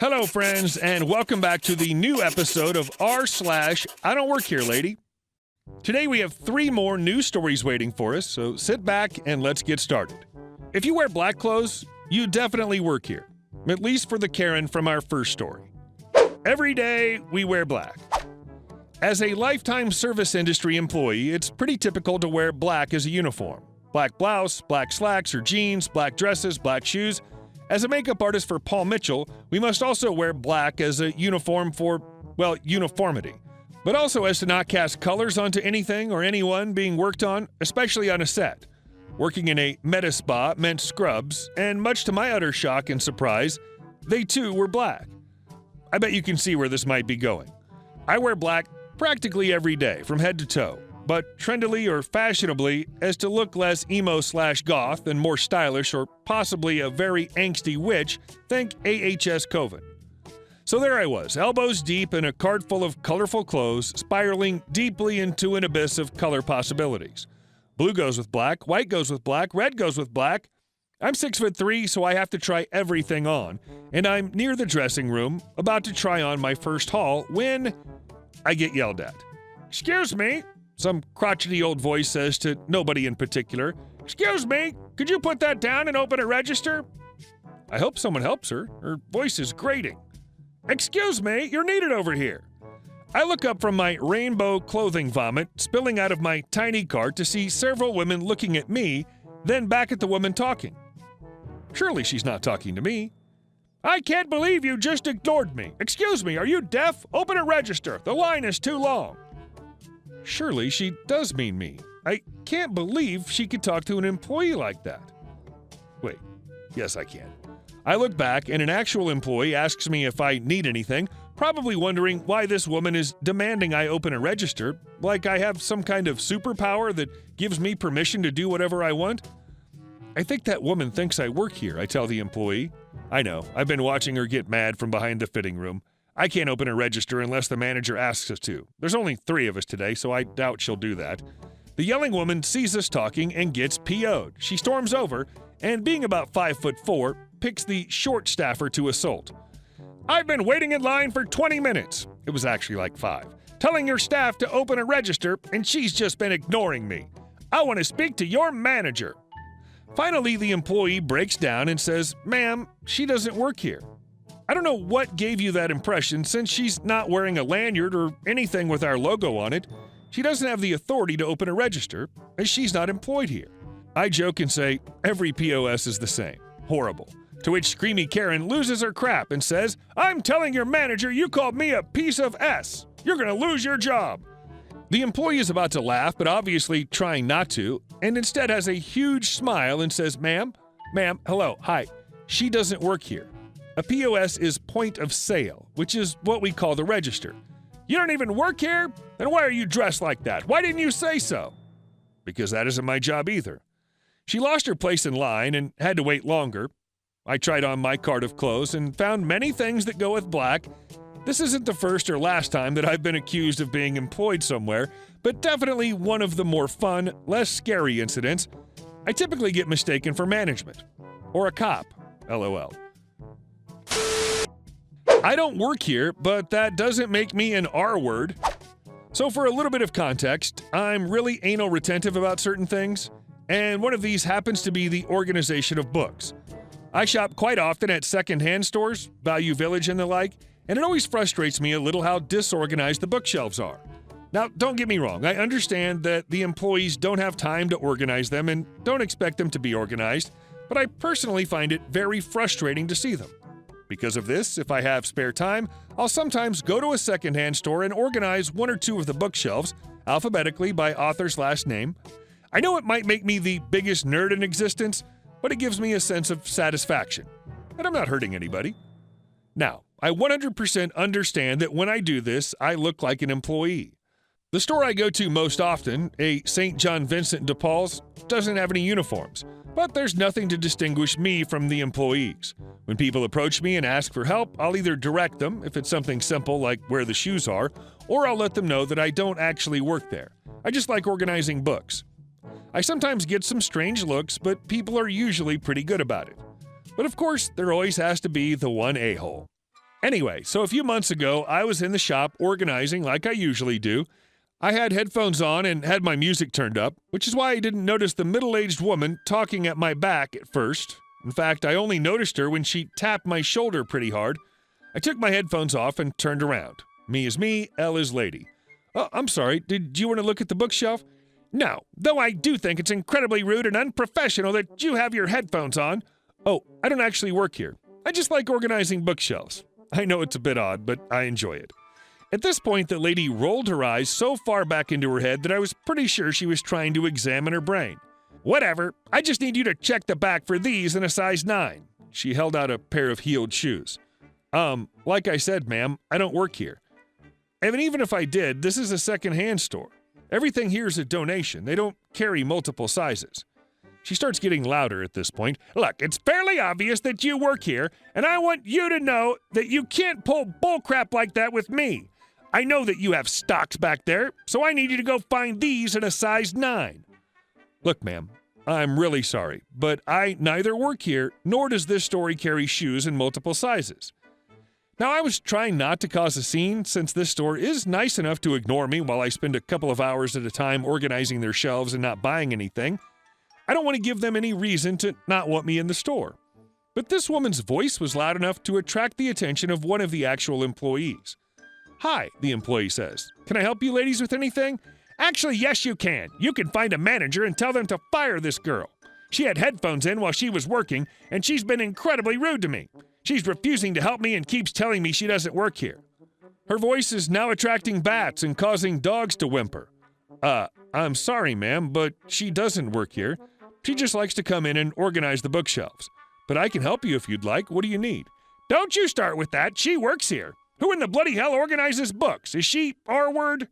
Hello, friends, and welcome back to the new episode of r/IDontWorkHereLady. Today we have 3 more news stories waiting for us, so sit back and let's get started. If you wear black clothes, you definitely work here, at least for the Karen from our first story. Every day we wear black. As a lifetime service industry employee, it's pretty typical to wear black as a uniform. Black blouse, black slacks or jeans, black dresses, black shoes. As a makeup artist for Paul Mitchell, we must also wear black as a uniform for, well, uniformity, but also as to not cast colors onto anything or anyone being worked on, especially on a set. Working in a meta spa meant scrubs, and much to my utter shock and surprise, they too were black. I bet you can see where this might be going. I wear black practically every day, from head to toe, but trendily or fashionably as to look less emo/goth and more stylish or possibly a very angsty witch, think AHS COVID. So there I was, elbows deep in a cart full of colorful clothes, spiraling deeply into an abyss of color possibilities. Blue goes with black, white goes with black, red goes with black. I'm 6'3", so I have to try everything on, and I'm near the dressing room, about to try on my first haul, when I get yelled at. "Excuse me," some crotchety old voice says to nobody in particular. "Excuse me, could you put that down and open a register?" I hope someone helps her. Her voice is grating. "Excuse me, you're needed over here." I look up from my rainbow clothing vomit, spilling out of my tiny cart to see several women looking at me, then back at the woman talking. Surely she's not talking to me. "I can't believe you just ignored me. Excuse me, are you deaf? Open a register. The line is too long." Surely she does mean me. I can't believe she could talk to an employee like that. Wait, yes I can. I look back and an actual employee asks me if I need anything, probably wondering why this woman is demanding I open a register, like I have some kind of superpower that gives me permission to do whatever I want. "I think that woman thinks I work here," I tell the employee. I know, I've been watching her get mad from behind the fitting room. I can't open a register unless the manager asks us to. There's only 3 of us today, so I doubt she'll do that. The yelling woman sees us talking and gets PO'd. She storms over, and being about 5'4", picks the short staffer to assault. "I've been waiting in line for 20 minutes. It was actually like 5. Telling your staff to open a register, and she's just been ignoring me. I want to speak to your manager." Finally, the employee breaks down and says, "Ma'am, she doesn't work here." I don't know what gave you that impression, since she's not wearing a lanyard or anything with our logo on it. She doesn't have the authority to open a register, as she's not employed here. I joke and say, every POS is the same. Horrible. To which Screamy Karen loses her crap and says, "I'm telling your manager you called me a piece of S. You're gonna lose your job." The employee is about to laugh, but obviously trying not to, and instead has a huge smile and says, Ma'am, hello, hi. She doesn't work here. A POS is point of sale, which is what we call the register. "You don't even work here? Then why are you dressed like that? Why didn't you say so?" "Because that isn't my job either." She lost her place in line and had to wait longer. I tried on my cart of clothes and found many things that go with black. This isn't the first or last time that I've been accused of being employed somewhere, but definitely one of the more fun, less scary incidents. I typically get mistaken for management. Or a cop. LOL. I don't work here, but that doesn't make me an R-word. So for a little bit of context, I'm really anal retentive about certain things, and one of these happens to be the organization of books. I shop quite often at second-hand stores, Value Village and the like, and it always frustrates me a little how disorganized the bookshelves are. Now, don't get me wrong, I understand that the employees don't have time to organize them and don't expect them to be organized, but I personally find it very frustrating to see them. Because of this, if I have spare time, I'll sometimes go to a secondhand store and organize 1 or 2 of the bookshelves, alphabetically by author's last name. I know it might make me the biggest nerd in existence, but it gives me a sense of satisfaction. And I'm not hurting anybody. Now, I 100% understand that when I do this, I look like an employee. The store I go to most often, a St. John Vincent de Paul's, doesn't have any uniforms, but there's nothing to distinguish me from the employees. When people approach me and ask for help, I'll either direct them, if it's something simple like where the shoes are, or I'll let them know that I don't actually work there. I just like organizing books. I sometimes get some strange looks, but people are usually pretty good about it. But of course, there always has to be the one a-hole. Anyway, so a few months ago, I was in the shop organizing like I usually do. I had headphones on and had my music turned up, which is why I didn't notice the middle-aged woman talking at my back at first. In fact, I only noticed her when she tapped my shoulder pretty hard. I took my headphones off and turned around. Me is me, L is lady. Oh, I'm sorry, did you want to look at the bookshelf? No, though I do think it's incredibly rude and unprofessional that you have your headphones on. Oh, I don't actually work here. I just like organizing bookshelves. I know it's a bit odd, but I enjoy it. At this point, the lady rolled her eyes so far back into her head that I was pretty sure she was trying to examine her brain. Whatever, I just need you to check the back for these in a size 9. She held out a pair of heeled shoes. Like I said, ma'am, I don't work here. And even if I did, this is a second-hand store. Everything here is a donation. They don't carry multiple sizes. She starts getting louder at this point. Look, it's fairly obvious that you work here, and I want you to know that you can't pull bullcrap like that with me. I know that you have stocks back there, so I need you to go find these in a size 9. Look, ma'am, I'm really sorry, but I neither work here, nor does this store carry shoes in multiple sizes. Now, I was trying not to cause a scene, since this store is nice enough to ignore me while I spend a couple of hours at a time organizing their shelves and not buying anything. I don't want to give them any reason to not want me in the store. But this woman's voice was loud enough to attract the attention of one of the actual employees. Hi, the employee says. Can I help you ladies with anything? Actually, yes, you can. You can find a manager and tell them to fire this girl. She had headphones in while she was working, and she's been incredibly rude to me. She's refusing to help me and keeps telling me she doesn't work here. Her voice is now attracting bats and causing dogs to whimper. I'm sorry, ma'am, but she doesn't work here. She just likes to come in and organize the bookshelves. But I can help you if you'd like. What do you need? Don't you start with that. She works here. Who in the bloody hell organizes books? Is she R-word?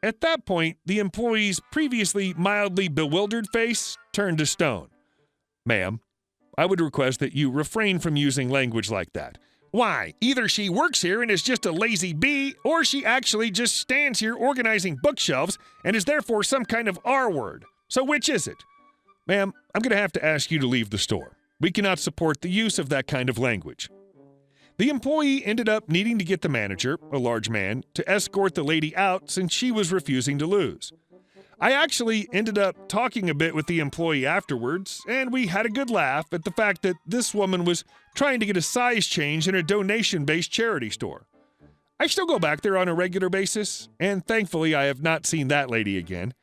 At that point, the employee's previously mildly bewildered face turned to stone. Ma'am, I would request that you refrain from using language like that. Why? Either she works here and is just a lazy bee, or she actually just stands here organizing bookshelves and is therefore some kind of R-word. So which is it? Ma'am, I'm going to have to ask you to leave the store. We cannot support the use of that kind of language. The employee ended up needing to get the manager, a large man, to escort the lady out since she was refusing to lose. I actually ended up talking a bit with the employee afterwards, and we had a good laugh at the fact that this woman was trying to get a size change in a donation-based charity store. I still go back there on a regular basis, and thankfully I have not seen that lady again.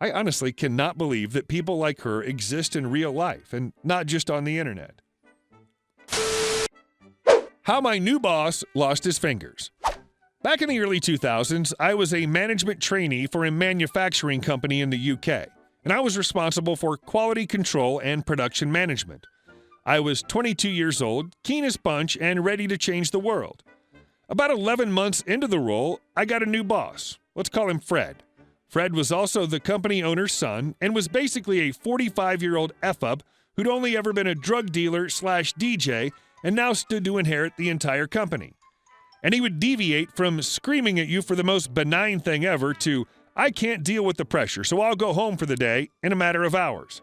I honestly cannot believe that people like her exist in real life and not just on the internet. How my new boss lost his fingers. Back in the early 2000s, I was a management trainee for a manufacturing company in the UK, and I was responsible for quality control and production management. I was 22 years old, keen as punch, and ready to change the world. About 11 months into the role, I got a new boss. Let's call him Fred. Fred was also the company owner's son and was basically a 45-year-old F-up who'd only ever been a drug dealer/DJ and now stood to inherit the entire company. And he would deviate from screaming at you for the most benign thing ever to, I can't deal with the pressure, so I'll go home for the day in a matter of hours.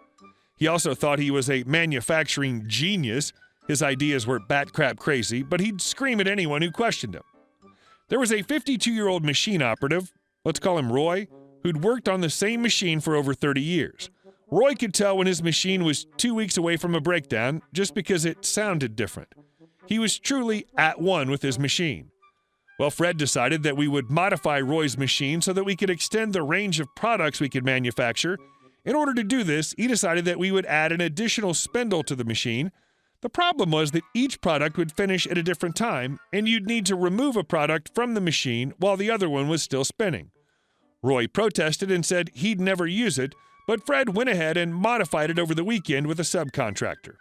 He also thought he was a manufacturing genius. His ideas were bat-crap crazy, but he'd scream at anyone who questioned him. There was a 52-year-old machine operative, let's call him Roy, who'd worked on the same machine for over 30 years. Roy could tell when his machine was 2 weeks away from a breakdown just because it sounded different. He was truly at one with his machine. Well, Fred decided that we would modify Roy's machine so that we could extend the range of products we could manufacture. In order to do this, he decided that we would add an additional spindle to the machine. The problem was that each product would finish at a different time, and you'd need to remove a product from the machine while the other one was still spinning. Roy protested and said he'd never use it, but Fred went ahead and modified it over the weekend with a subcontractor.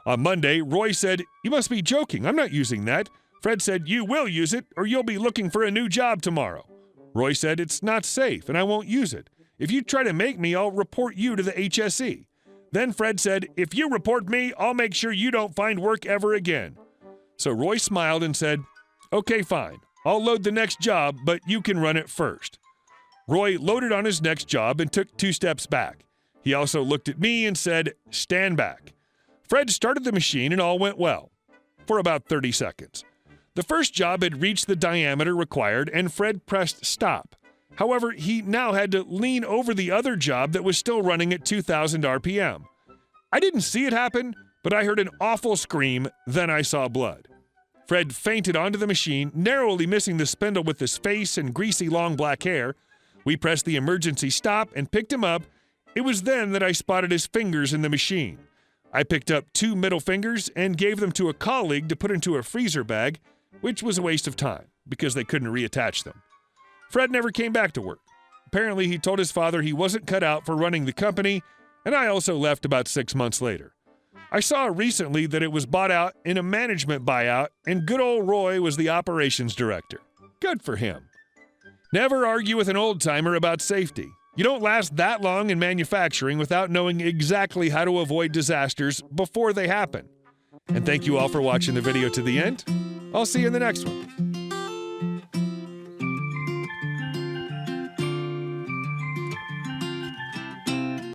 On Monday, Roy said, "You must be joking, I'm not using that." Fred said, "You will use it, or you'll be looking for a new job tomorrow." Roy said, "It's not safe, and I won't use it. If you try to make me, I'll report you to the HSE." Then Fred said, "If you report me, I'll make sure you don't find work ever again." So Roy smiled and said, "Okay, fine. I'll load the next job, but you can run it first." Roy loaded on his next job and took 2 steps back. He also looked at me and said, "Stand back." Fred started the machine and all went well. For about 30 seconds. The first job had reached the diameter required, and Fred pressed stop. However, he now had to lean over the other job that was still running at 2,000 RPM. I didn't see it happen, but I heard an awful scream, then I saw blood. Fred fainted onto the machine, narrowly missing the spindle with his face and greasy long black hair. We pressed the emergency stop and picked him up. It was then that I spotted his fingers in the machine. I picked up 2 middle fingers and gave them to a colleague to put into a freezer bag, which was a waste of time because they couldn't reattach them. Fred never came back to work. Apparently, he told his father he wasn't cut out for running the company, and I also left about 6 months later. I saw recently that it was bought out in a management buyout, and good old Roy was the operations director. Good for him. Never argue with an old-timer about safety. You don't last that long in manufacturing without knowing exactly how to avoid disasters before they happen. And thank you all for watching the video to the end. I'll see you in the next one.